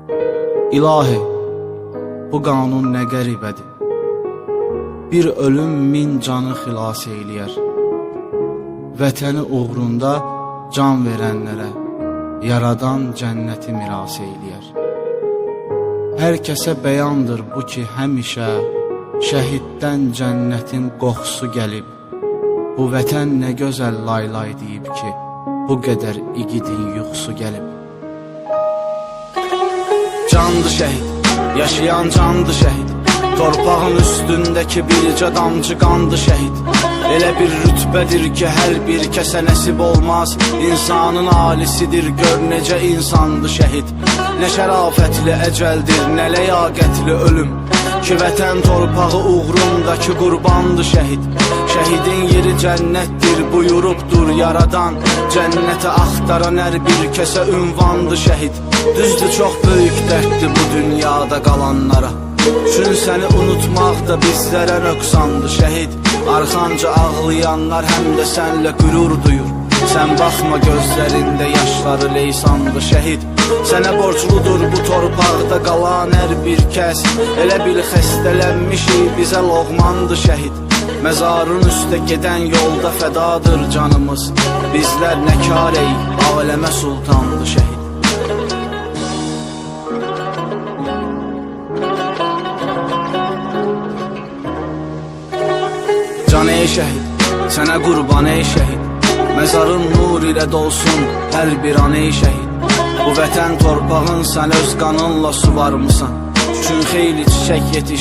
İlahi, bu qanun nə qəribədir. Bir ölüm min canı xilas eyləyər. Vətəni uğrunda can verənlərə yaradan cənnəti miras eyləyər. Hər kəsə bəyandır bu ki, həmişə şəhiddən cənnətin qoxusu gəlib. Bu vətən nə gözəl laylay deyib ki, bu qədər igidin yuxusu gəlib. Candı şəhid, yaşayan candı şəhid, torpağın üstündəki bircə damcı qandı şəhid. Elə bir rütbədir ki, hər bir kəsə nəsib olmaz. İnsanın alisidir, gör necə insandı şəhid. Nə şərafətli əcəldir, nə ləyaqətli ölüm ki, vətən torpağı uğrundakı qurbandı şəhid. Şəhidin yeri cənnətdir, buyurubdur yaradan. Cənnəti axtaran hər bir kəsə ünvandı şəhid. Düzdür, çox böyük dərddir bu dünyada qalanlara. Çün səni unutmaq da bizlərə nöqsandı şəhid. Arxanca ağlayanlar həm də sənlə qürur duyur. Sən baxma gözlərində yaşları leysandı şəhid. Sənə borcludur bu torpaqda qalan hər bir kəs. Elə bil xəstələnmişik, bizə loğmandı şəhid. Məzarın üstə gedən yolda fədadır canımız. Bizlər nə kar eyib, aləmə sultandı şəhid. Can ey şəhid, sənə qurban ey şəhid. Məzarın nur ilə dolsun hər bir an ey şəhid. Bu vətən torpağın sən öz qanınla suvarmısan. Üçün xeyli çiçək yetiş